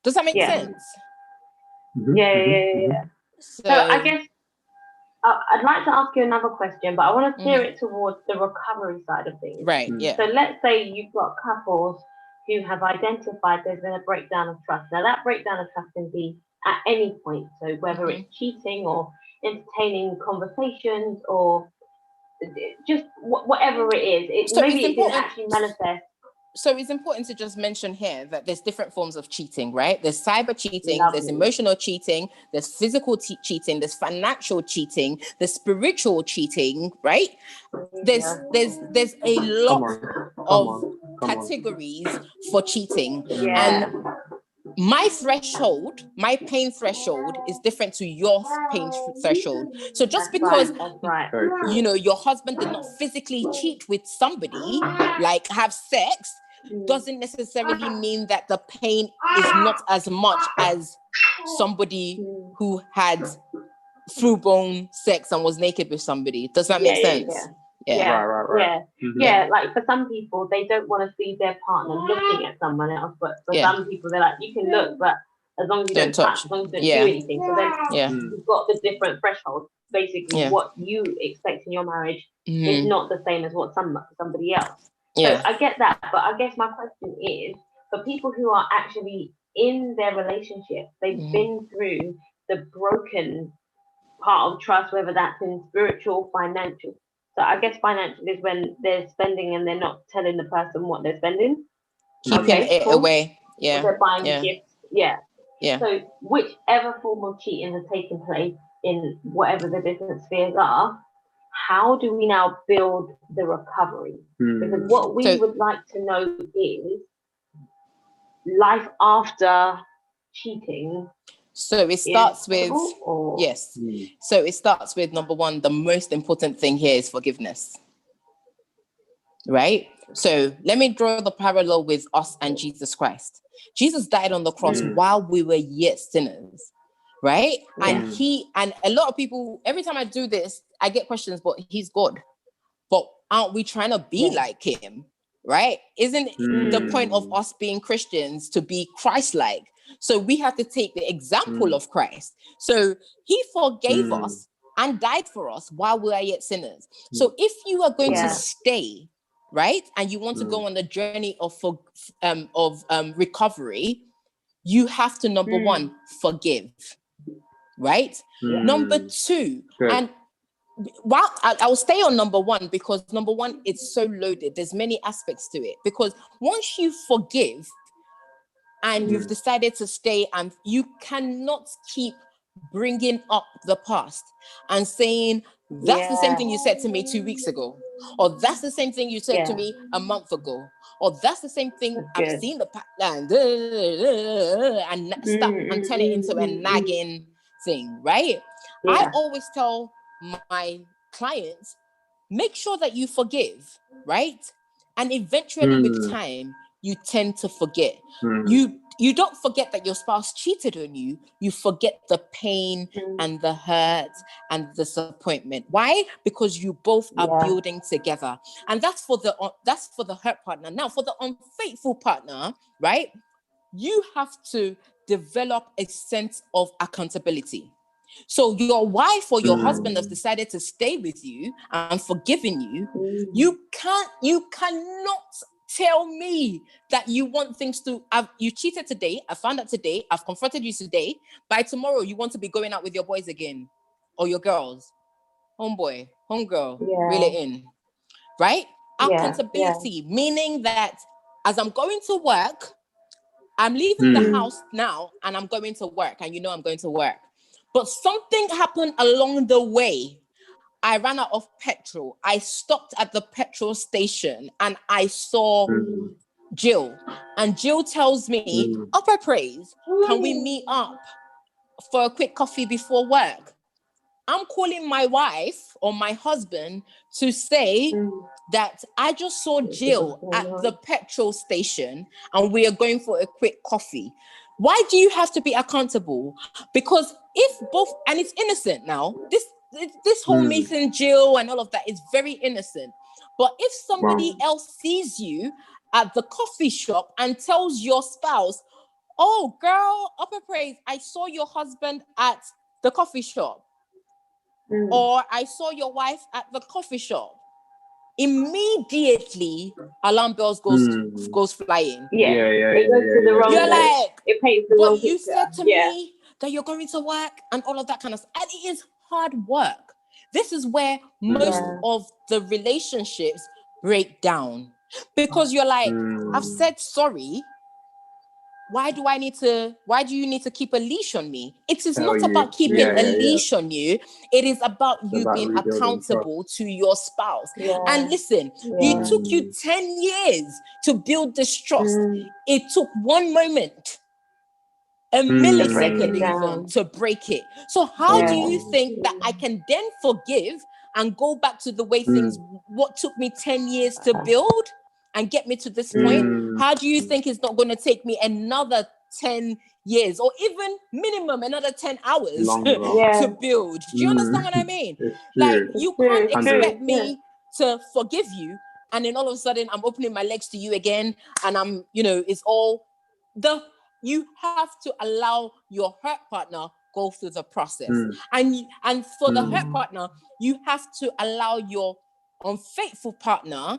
Does that make sense? Yeah. So I guess I'd like to ask you another question, but I want to steer it towards the recovery side of things. Right, yeah. So let's say you've got couples who have identified there's been a breakdown of trust. Now that breakdown of trust can be at any point. So whether it's cheating or entertaining conversations or just whatever it is, maybe it didn't actually manifest. So it's important to just mention here that there's different forms of cheating, right? There's cyber cheating, there's emotional cheating, there's physical cheating, there's financial cheating, there's spiritual cheating, right? There's a lot of categories for cheating. And my pain threshold is different to your pain threshold. So just because you know your husband did not physically cheat with somebody, like have sex, doesn't necessarily mean that the pain is not as much as somebody who had full-blown sex and was naked with somebody. Does that make sense? Yeah, like for some people, they don't want to see their partner looking at someone else, but for some people, they're like, you can look, but as long as you don't touch, as long as you don't do anything. So then you've got the different thresholds. Basically, what you expect in your marriage is not the same as what somebody else. So I get that, but I guess my question is, for people who are actually in their relationship, they've been through the broken part of trust, whether that's in spiritual, financial. So I guess financial is when they're spending and they're not telling the person what they're spending. Keeping it away. Yeah. Or they're buying gifts. Yeah. Yeah. So whichever form of cheating has taken place in whatever the different spheres are, how do we now build the recovery? Because what we would like to know is life after cheating. So it starts with So it starts with number one, the most important thing here is forgiveness. Right? So let me draw the parallel with us and Jesus Christ. Jesus died on the cross while we were yet sinners. Right? And and a lot of people, every time I do this, I get questions, but he's God. But aren't we trying to be like him? Right? Isn't the point of us being Christians to be Christ-like? So we have to take the example of Christ. So he forgave us and died for us while we are yet sinners. So if you are going to stay, right, and you want to go on the journey of recovery, you have to, number one, forgive, right? Number two, and while I will stay on number one, because number one, it's so loaded. There's many aspects to it, because once you forgive and you've decided to stay, and you cannot keep bringing up the past and saying, that's the same thing you said to me 2 weeks ago, or that's the same thing you said to me a month ago, or that's the same thing I've seen the pattern, and stop and turn it into a nagging thing, right? I always tell my clients, make sure that you forgive, right? And eventually with time, you tend to forget. You don't forget that your spouse cheated on you. You forget the pain and the hurt and the disappointment. Why? Because you both are building together. And that's for the hurt partner. Now, for the unfaithful partner, right? You have to develop a sense of accountability. So your wife or your husband has decided to stay with you and forgiven you. You cannot tell me that you want things to you cheated today. I found out today. I've confronted you today. By tomorrow, you want to be going out with your boys again or your girls. Homeboy, homegirl, reel it in. Right? Accountability, meaning that as I'm going to work, I'm leaving the house now and I'm going to work, and you know I'm going to work. But something happened along the way. I ran out of petrol. I stopped at the petrol station and I saw Jill. And Jill tells me, Opepraise, can we meet up for a quick coffee before work? I'm calling my wife or my husband to say that I just saw Jill at the petrol station and we are going for a quick coffee. Why do you have to be accountable? Because if both, and it's innocent now, this whole meeting Jill and all of that is very innocent. But if somebody else sees you at the coffee shop and tells your spouse, oh, girl, Opepraise, I saw your husband at the coffee shop. Or I saw your wife at the coffee shop. Immediately, alarm bells goes flying. It goes to the wrong You're place. like, it paints the but wrong you picture. said to me that you're going to work and all of that kind of stuff. And it is hard work. This is where most of the relationships break down. Because you're like, I've said sorry. Why do you need to keep a leash on me? It is not about keeping a leash on you. It is about you being accountable to your spouse. And listen, it took you 10 years to build this trust. It took one moment, a millisecond even, to break it. So how do you think that I can then forgive and go back to the way things, what took me 10 years to build and get me to this point? How do you think it's not going to take me another 10 years or even minimum another 10 hours to build? Do you understand what I mean? Like, you can't expect me to forgive you and then all of a sudden I'm opening my legs to you again and I'm, it's all you have to allow your hurt partner go through the process. And for the hurt partner, you have to allow your unfaithful partner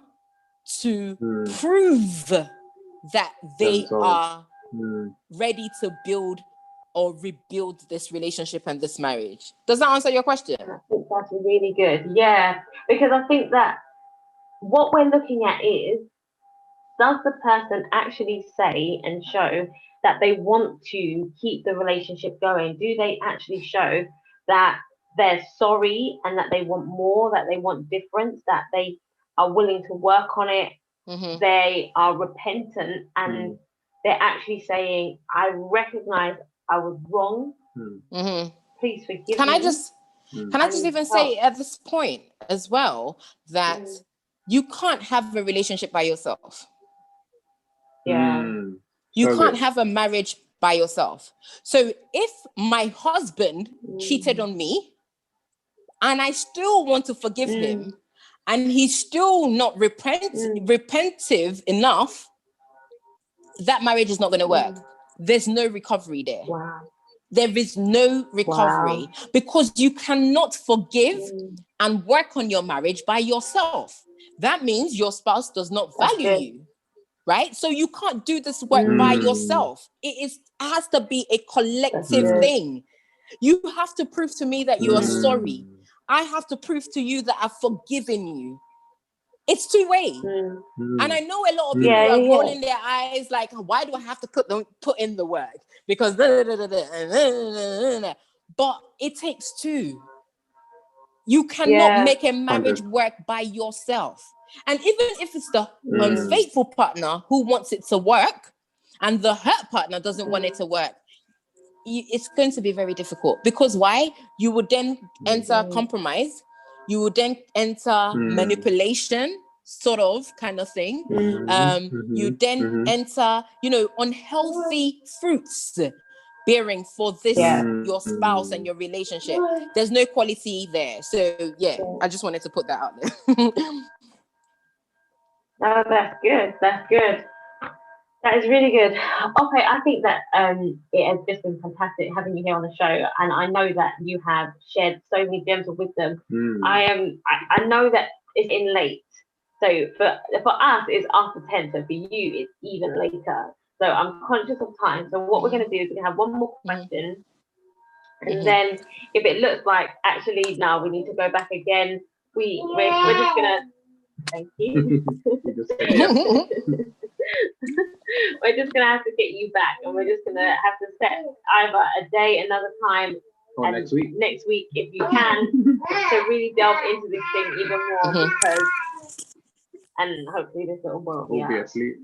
to prove that they are ready to build or rebuild this relationship and this marriage. Does that answer your question? I think that's really good. Yeah, because I think that what we're looking at is, does the person actually say and show that they want to keep the relationship going? Do they actually show that they're sorry and that they want more, that they want difference, that they are willing to work on it? They are repentant and they're actually saying, I recognize I was wrong. Please forgive me. Can I just even say at this point as well that you can't have a relationship by yourself. You can't have a marriage by yourself. So if my husband cheated on me and I still want to forgive him and he's still not repentive enough, that marriage is not going to work. There's no recovery there. There is no recovery because you cannot forgive and work on your marriage by yourself. That means your spouse does not value you. Right? So you can't do this work by yourself. It has to be a collective thing. You have to prove to me that you are sorry. I have to prove to you that I've forgiven you. It's two-way. And I know a lot of people are rolling their eyes like, why do I have to put in the work? Because but it takes two. You cannot make a marriage work by yourself. And even if it's the unfaithful partner who wants it to work and the hurt partner doesn't want it to work, it's going to be very difficult. Because why? You would then enter compromise. You would then enter manipulation, sort of kind of thing. You then enter, unhealthy fruits bearing for this your spouse and your relationship. There's no quality there. So I just wanted to put that out there. No, that's good. That's good. That is really good. Okay, I think that it has just been fantastic having you here on the show, and I know that you have shared so many gems of wisdom. I know that it's in late, so for us it's after 10, so for you it's even later. So I'm conscious of time. So what we're going to do is we're going to have one more question, and then if it looks like actually now we need to go back again, we're just going to. Thank you. We're just gonna have to get you back, and we're just gonna have to set either a day, another time, or and next week if you can, to really delve into this thing even more, because and hopefully this little boy will be asleep.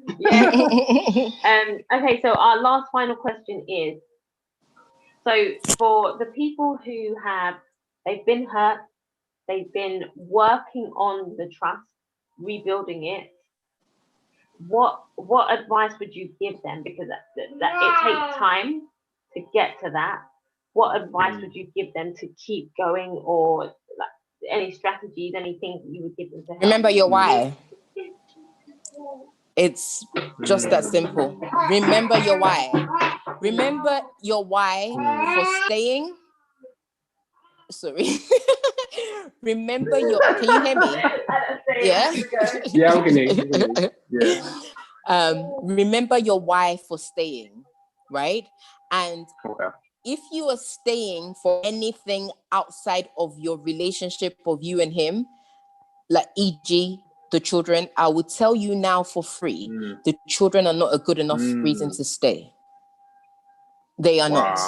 Okay, so our last final question is, so for the people who have They've been hurt. They've been working on the trust, rebuilding it. What advice would you give them? Because that it takes time to get to that. What advice would you give them to keep going, or like any strategies, anything that you would give them to help? Remember your why. It's just that simple. Remember your why. Remember your why for staying. Sorry. Remember your. Can you hear me? Yeah. Yeah, we can hear you. Yeah. Remember your why for staying, right? And if you are staying for anything outside of your relationship of you and him, like e.g. the children, I will tell you now for free, the children are not a good enough reason to stay. They are not.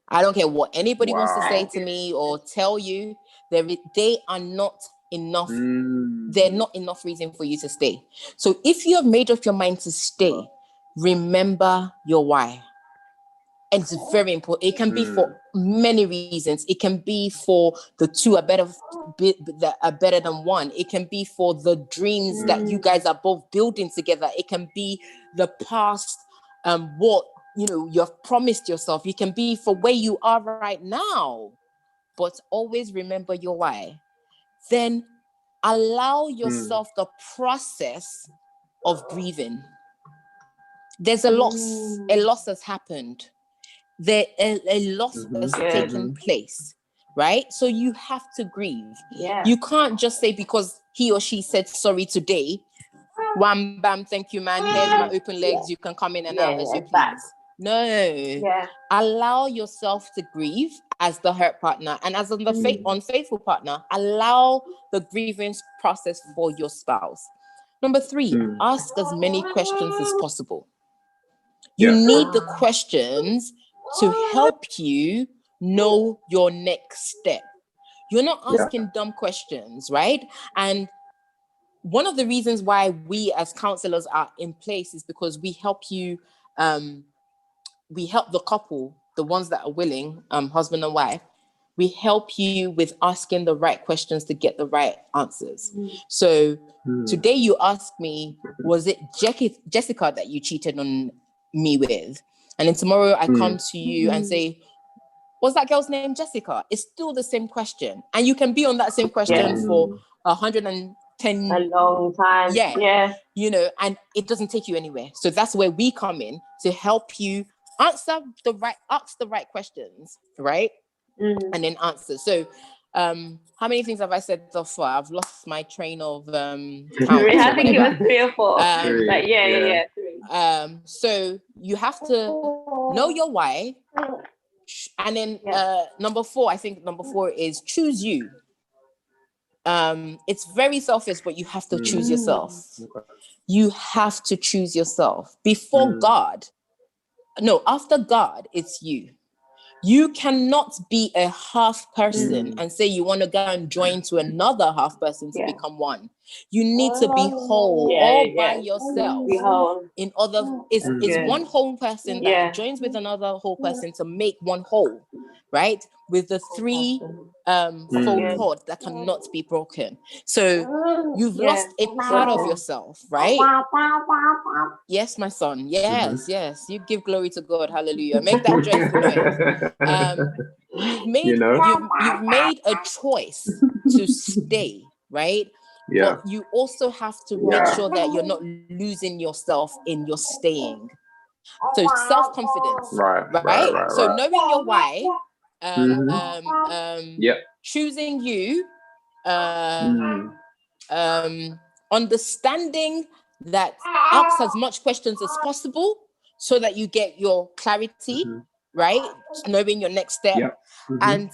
I don't care what anybody wants to say to me or tell you. They are not enough. They're not enough reason for you to stay. So if you have made up your mind to stay, remember your why. And it's very important. It can be for many reasons. It can be for the two are better than one. It can be for the dreams that you guys are both building together. It can be the past, what you have promised yourself. It can be for where you are right now. But always remember your why. Then allow yourself the process of grieving. There's a loss. A loss has happened. A loss has taken place, right? So you have to grieve. Yeah. You can't just say because he or she said sorry today, wham bam, thank you, man. Here's my open legs. You can come in and out as you please. No. Yeah. Allow yourself to grieve as the hurt partner, and as on the unfaithful partner, allow the grievance process for your spouse. Number 3, ask as many questions as possible. You need the questions to help you know your next step. You're not asking dumb questions, right? And one of the reasons why we as counselors are in place is because we help you, we help the couple, the ones that are willing, husband and wife, we help you with asking the right questions to get the right answers. So today you asked me, was it Jessica that you cheated on me with? And then tomorrow I come to you and say, what's that girl's name? Jessica. It's still the same question. And you can be on that same question for 110 a long time. Yeah. And it doesn't take you anywhere. So that's where we come in to help you ask the right questions, right? And then answer. So how many things have I said so far? I've lost my train of count. I think it was 3 or 4. 3. So you have to know your why. And then number 4 is choose you. It's very selfish, but you have to choose yourself. You have to choose yourself before God. No, after God, it's you. You cannot be a half person and say you want to go and join to another half person to become one. You need to be whole by yourself. Be whole. It's one whole person that joins with another whole person to make one whole, right? With the 3 fold cord that cannot be broken. So you've lost a part of yourself, right? Yes, my son. Yes. You give glory to God. Hallelujah. Make that joyful noise. You've made a choice to stay, right? Yeah. But you also have to make sure that you're not losing yourself in your staying. So self-confidence, right? So knowing your why, choosing you, understanding that ask as much questions as possible so that you get your clarity, right? Knowing your next step. And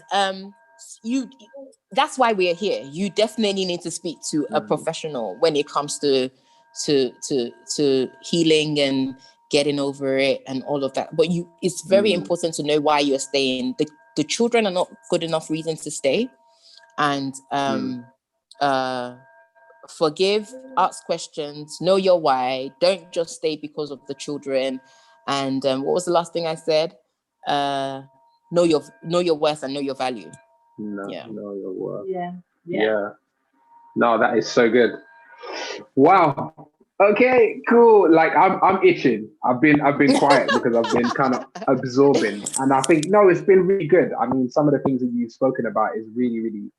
that's why we're here. You definitely need to speak to a professional when it comes to healing and getting over it and all of that. But it's very important to know why you're staying. The children are not good enough reasons to stay. And forgive, ask questions, know your why. Don't just stay because of the children. And what was the last thing I said? Know your worth and know your value. Know your worth. Yeah. No, that is so good. Wow. Okay, cool. Like I'm itching. I've been quiet because I've been kind of absorbing, and I think no, it's been really good. I mean, some of the things that you've spoken about is really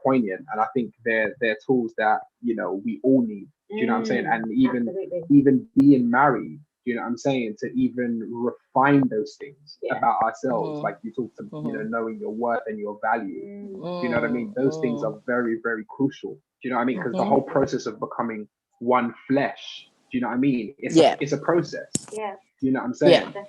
poignant, and I think they're tools that we all need. Do you know what I'm saying? And even being married, do you know what I'm saying? To even refine those things about ourselves, like you talked about, knowing your worth and your value. Do you know what I mean? Those things are very, very crucial. Do you know what I mean? Because the whole process of becoming one flesh, do you know what I mean? It's a process. Yeah. Do you know what I'm saying? Yeah.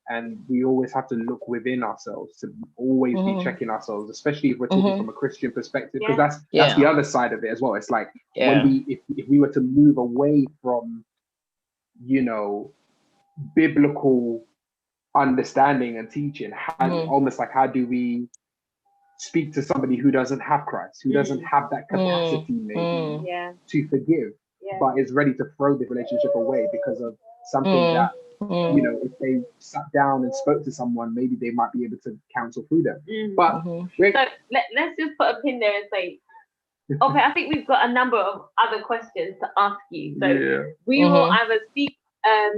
And we always have to look within ourselves, to always be checking ourselves, especially if we're talking from a Christian perspective, because that's the other side of it as well. It's like when if we were to move away from biblical understanding and teaching, almost like how do we speak to somebody who doesn't have Christ, who doesn't have that capacity maybe to forgive, but is ready to throw the relationship away because of something that if they sat down and spoke to someone, maybe they might be able to counsel through them. But so let's just put a pin there and say, okay, I think we've got a number of other questions to ask you. So we will either speak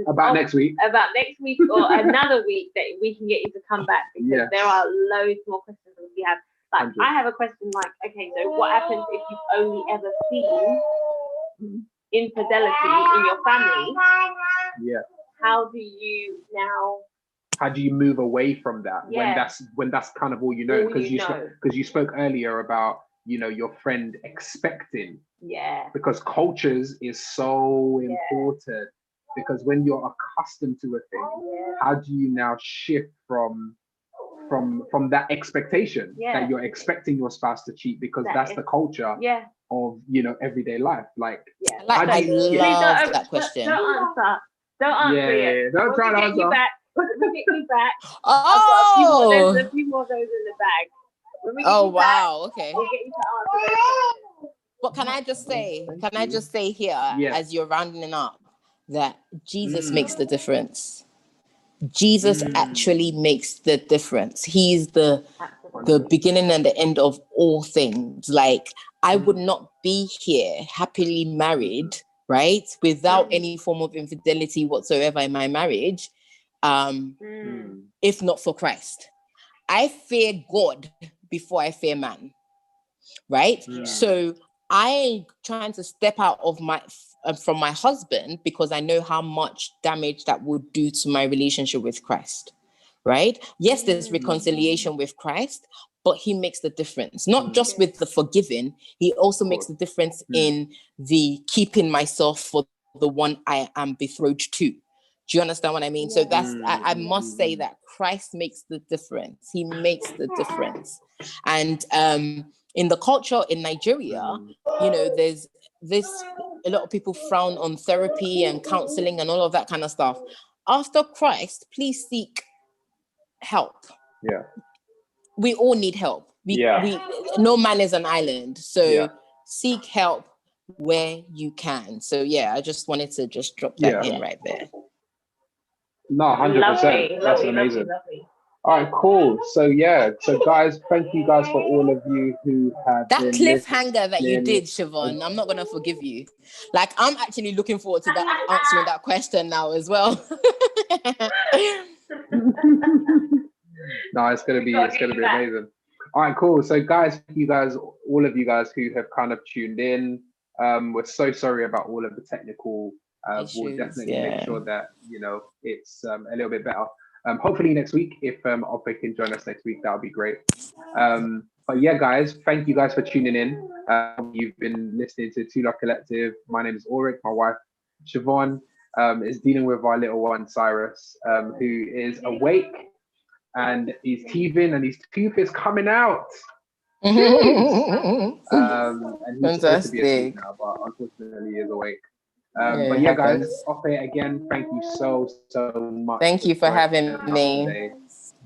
about next week or another week that we can get you to come back, because there are loads more questions that we have. Like 100. I have a question like, okay, so what happens if you've only ever seen infidelity in your family? Yeah. How do you move away from that when that's kind of all you know? Because you spoke earlier about your friend expecting. Yeah. Because cultures is so important. Because when you're accustomed to a thing, how do you now shift from that expectation that you're expecting your spouse to cheat, because that's the culture of everyday life. Like I love that question. Don't answer it. Don't try to answer. We'll get you back. Oh, There's a few more of those in the bag. Okay. We'll get you to answer those. But can I just say here, as you're rounding up, that Jesus makes the difference. Jesus actually makes the difference. He's the beginning and the end of all things. Like, I would not be here happily married, right, without any form of infidelity whatsoever in my marriage, if not for Christ. I fear God before I fear man, right? So I ain't trying to step out of from my husband because I know how much damage that would do to my relationship with Christ, right? Yes, there's reconciliation with Christ, but he makes the difference, not just with the forgiving, he also makes the difference in the keeping myself for the one I am betrothed to. Do you understand what I mean? So that's, I must say that Christ makes the difference. He makes the difference. And in the culture in Nigeria, there's a lot of people frown on therapy and counseling and all of that kind of stuff. After Christ, please seek help. Yeah. We all need help. No man is an island. So seek help where you can. So I just wanted to just drop that in right there. No, 100%. That's amazing. Lovely. All right, cool. So guys, thank you guys for all of you who have that cliffhanger that you did, Siobhan. I'm not gonna forgive you. Like, I'm actually looking forward to that answering that question now as well. No, it's gonna be amazing. All right, cool. So guys, all of you guys who have kind of tuned in, we're so sorry about all of the technical. We'll definitely make sure that it's a little bit better. Hopefully next week, if Ope can join us next week, that would be great. But guys, thank you guys for tuning in. You've been listening to Two Love Collective. My name is Ulrich. My wife Siobhan is dealing with our little one Cyrus, who is awake and he's teething and his tooth is coming out. And he's supposed to be asleep now, but unfortunately he is awake. But guys, Ope, again, thank you so much. Thank you for having me. Today.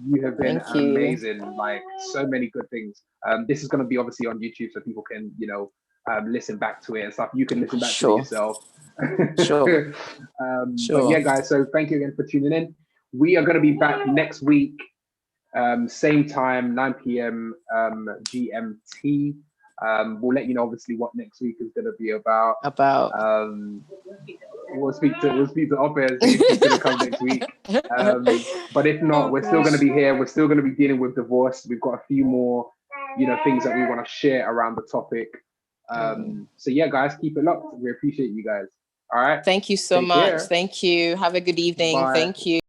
You have been amazing. Like, so many good things. This is going to be obviously on YouTube, so people can listen back to it and stuff. You can listen back to it yourself. Sure. But guys, so thank you again for tuning in. We are going to be back next week Same time, 9 p.m. GMT. We'll let you know obviously what next week is going to be about. We'll speak to Opepraise. He's going to come next week. But if not, we're still going to be here. We're still going to be dealing with divorce. We've got a few more, things that we want to share around the topic. So yeah, guys, keep it locked. We appreciate you guys. All right. Thank you so much. Thank you. Have a good evening. Bye. Thank you.